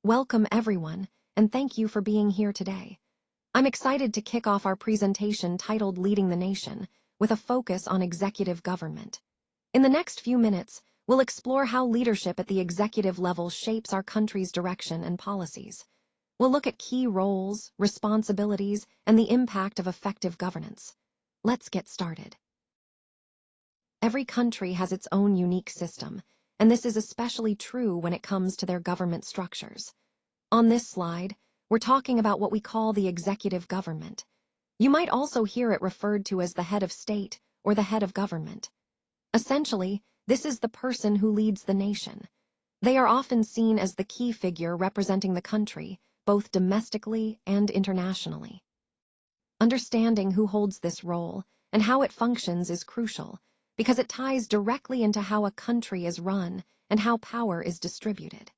Welcome everyone, and thank you for being here today. I'm excited to kick off our presentation titled Leading the Nation, with a focus on executive government. In the next few minutes, we'll explore how leadership at the executive level shapes our country's direction and policies. We'll look at key roles, responsibilities, and the impact of effective governance. Let's get started. Every country has its own unique system, and this is especially true when it comes to their government structures. On this slide, we're talking about what we call the executive government. You might also hear it referred to as the head of state or the head of government. Essentially, this is the person who leads the nation. They are often seen as the key figure representing the country, both domestically and internationally. Understanding who holds this role and how it functions is crucial, because it ties directly into how a country is run and how power is distributed.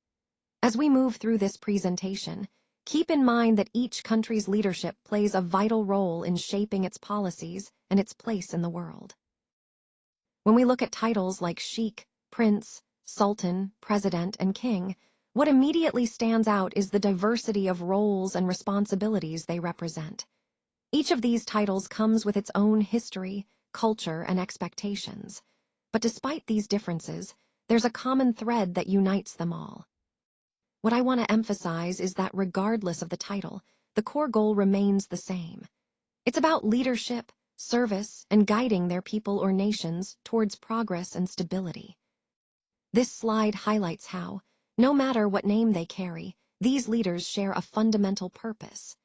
As we move through this presentation, keep in mind that each country's leadership plays a vital role in shaping its policies and its place in the world. When we look at titles like sheikh, prince, sultan, president, and king, what immediately stands out is the diversity of roles and responsibilities they represent. Each of these titles comes with its own history, culture, and expectations. But despite these differences, there's a common thread that unites them all. What I want to emphasize is that regardless of the title, the core goal remains the same. It's about leadership, service, and guiding their people or nations towards progress and stability. This slide highlights how, no matter what name they carry, these leaders share a fundamental purpose.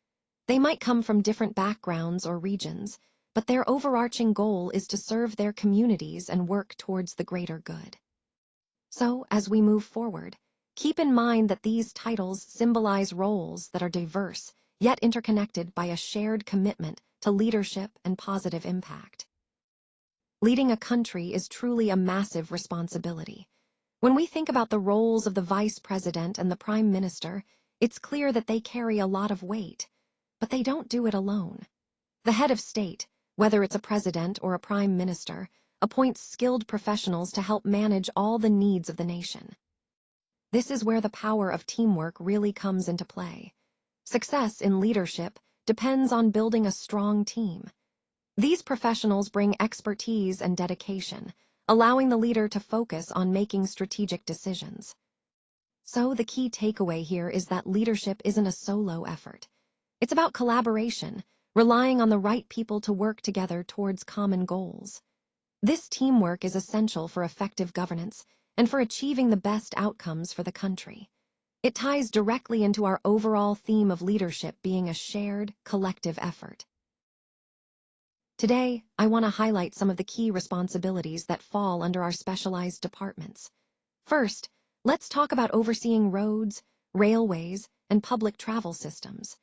They might come from different backgrounds or regions, but their overarching goal is to serve their communities and work towards the greater good. So, as we move forward, keep in mind that these titles symbolize roles that are diverse, yet interconnected by a shared commitment to leadership and positive impact. Leading a country is truly a massive responsibility. When we think about the roles of the vice president and the prime minister, it's clear that they carry a lot of weight, but they don't do it alone. The head of state, whether it's a president or a prime minister, appoints skilled professionals to help manage all the needs of the nation. This is where the power of teamwork really comes into play. Success in leadership depends on building a strong team. These professionals bring expertise and dedication, allowing the leader to focus on making strategic decisions. So the key takeaway here is that leadership isn't a solo effort. It's about collaboration, relying on the right people to work together towards common goals. This teamwork is essential for effective governance and for achieving the best outcomes for the country. It ties directly into our overall theme of leadership being a shared, collective effort. Today, I want to highlight some of the key responsibilities that fall under our specialized departments. First, let's talk about overseeing roads, railways, and public travel systems.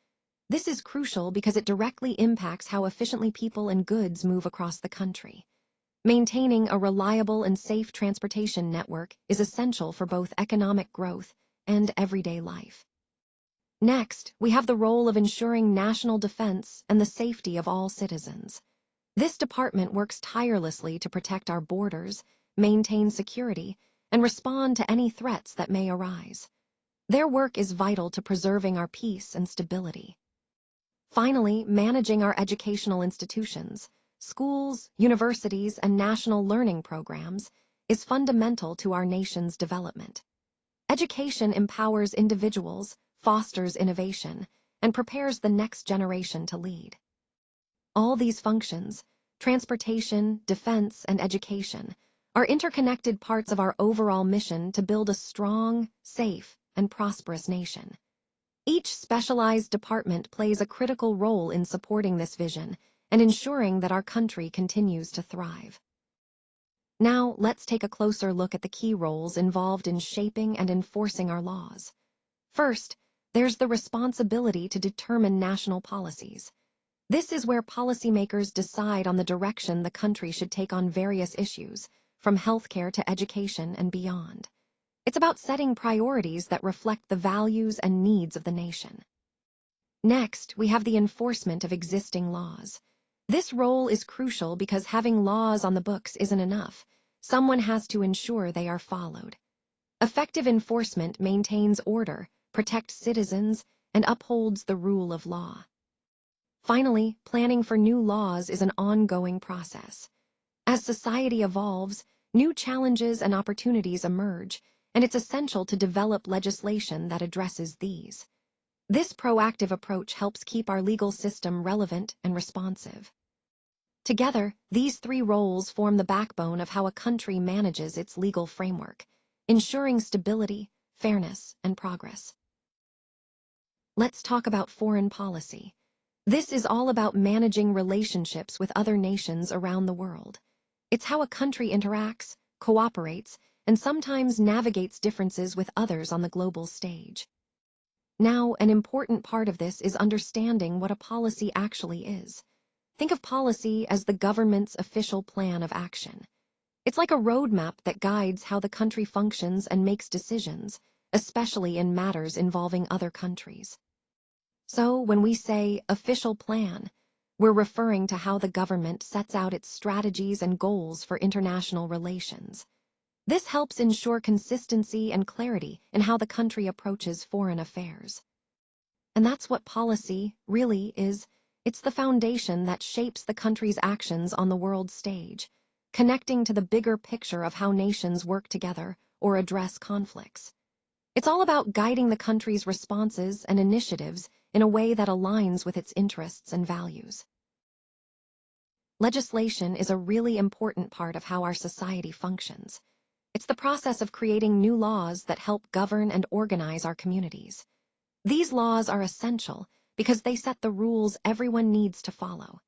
This is crucial because it directly impacts how efficiently people and goods move across the country. Maintaining a reliable and safe transportation network is essential for both economic growth and everyday life. Next, we have the role of ensuring national defense and the safety of all citizens. This department works tirelessly to protect our borders, maintain security, and respond to any threats that may arise. Their work is vital to preserving our peace and stability. Finally, managing our educational institutions, schools, universities, and national learning programs is fundamental to our nation's development. Education empowers individuals, fosters innovation, and prepares the next generation to lead. All these functions, transportation, defense, and education, are interconnected parts of our overall mission to build a strong, safe, and prosperous nation. Each specialized department plays a critical role in supporting this vision and ensuring that our country continues to thrive. Now, let's take a closer look at the key roles involved in shaping and enforcing our laws. First, there's the responsibility to determine national policies. This is where policymakers decide on the direction the country should take on various issues, from healthcare to education and beyond. It's about setting priorities that reflect the values and needs of the nation. Next, we have the enforcement of existing laws. This role is crucial because having laws on the books isn't enough. Someone has to ensure they are followed. Effective enforcement maintains order, protects citizens, and upholds the rule of law. Finally, planning for new laws is an ongoing process. As society evolves, new challenges and opportunities emerge, and it's essential to develop legislation that addresses these. This proactive approach helps keep our legal system relevant and responsive. Together, these three roles form the backbone of how a country manages its legal framework, ensuring stability, fairness, and progress. Let's talk about foreign policy. This is all about managing relationships with other nations around the world. It's how a country interacts, cooperates, and sometimes navigates differences with others on the global stage. Now, an important part of this is understanding what a policy actually is. Think of policy as the government's official plan of action. It's like a roadmap that guides how the country functions and makes decisions, especially in matters involving other countries. So, when we say official plan, we're referring to how the government sets out its strategies and goals for international relations. This helps ensure consistency and clarity in how the country approaches foreign affairs. And that's what policy really is. It's the foundation that shapes the country's actions on the world stage, connecting to the bigger picture of how nations work together or address conflicts. It's all about guiding the country's responses and initiatives in a way that aligns with its interests and values. Legislation is a really important part of how our society functions. It's the process of creating new laws that help govern and organize our communities. These laws are essential because they set the rules everyone needs to follow.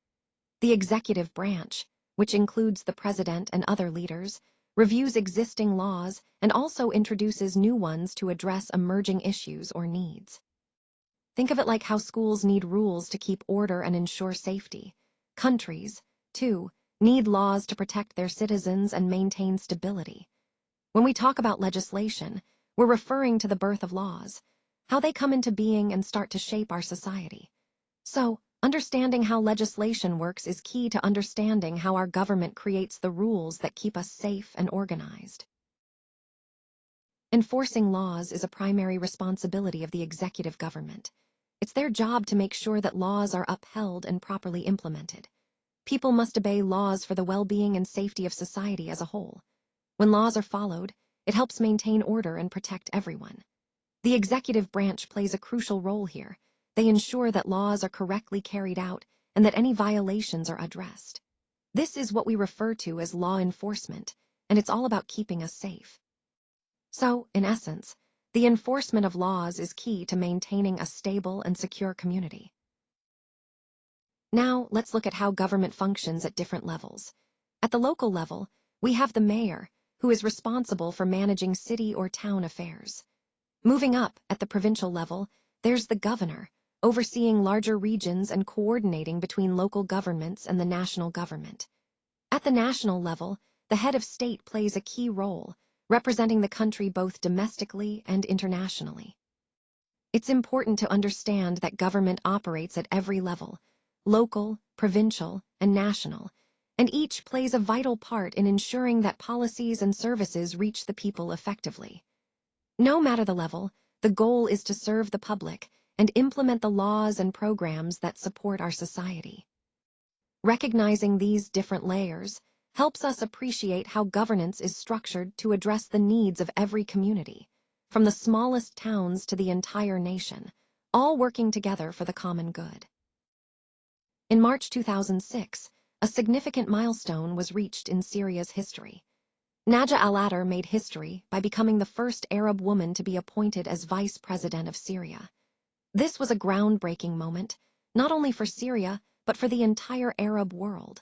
The executive branch, which includes the president and other leaders, reviews existing laws and also introduces new ones to address emerging issues or needs. Think of it like how schools need rules to keep order and ensure safety. Countries, too, need laws to protect their citizens and maintain stability. When we talk about legislation, we're referring to the birth of laws, how they come into being and start to shape our society. So, understanding how legislation works is key to understanding how our government creates the rules that keep us safe and organized. Enforcing laws is a primary responsibility of the executive government. It's their job to make sure that laws are upheld and properly implemented. People must obey laws for the well-being and safety of society as a whole. When laws are followed, it helps maintain order and protect everyone. The executive branch plays a crucial role here. They ensure that laws are correctly carried out and that any violations are addressed. This is what we refer to as law enforcement, and it's all about keeping us safe. So, in essence, the enforcement of laws is key to maintaining a stable and secure community. Now, let's look at how government functions at different levels. At the local level, we have the mayor, who is responsible for managing city or town affairs. Moving up, at the provincial level, there's the governor, overseeing larger regions and coordinating between local governments and the national government. At the national level, the head of state plays a key role, representing the country both domestically and internationally. It's important to understand that government operates at every level, local, provincial, and national, and each plays a vital part in ensuring that policies and services reach the people effectively. No matter the level, the goal is to serve the public and implement the laws and programs that support our society. Recognizing these different layers helps us appreciate how governance is structured to address the needs of every community, from the smallest towns to the entire nation, all working together for the common good. In March 2006, a significant milestone was reached in Syria's history. Najah al-Attar made history by becoming the first Arab woman to be appointed as vice president of Syria. This was a groundbreaking moment, not only for Syria, but for the entire Arab world.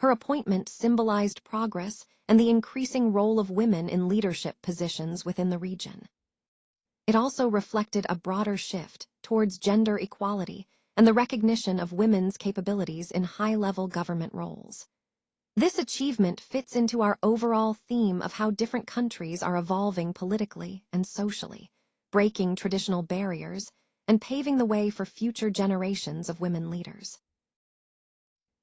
Her appointment symbolized progress and the increasing role of women in leadership positions within the region. It also reflected a broader shift towards gender equality and the recognition of women's capabilities in high-level government roles. This achievement fits into our overall theme of how different countries are evolving politically and socially, breaking traditional barriers and paving the way for future generations of women leaders.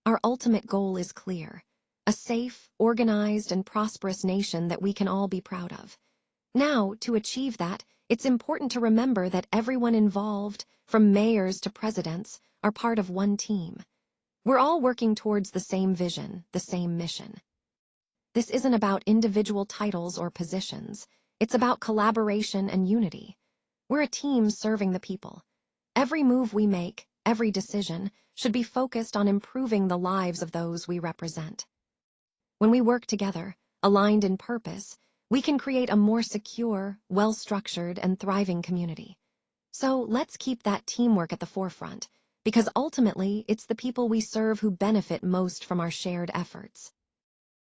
Our ultimate goal is clear: a safe, organized, and prosperous nation that we can all be proud of. Now, to achieve that, it's important to remember that everyone involved, from mayors to presidents, are part of one team. We're all working towards the same vision, the same mission. This isn't about individual titles or positions. It's about collaboration and unity. We're a team serving the people. Every move we make, every decision, should be focused on improving the lives of those we represent. When we work together, aligned in purpose, we can create a more secure, well-structured, and thriving community. So let's keep that teamwork at the forefront, because ultimately it's the people we serve who benefit most from our shared efforts.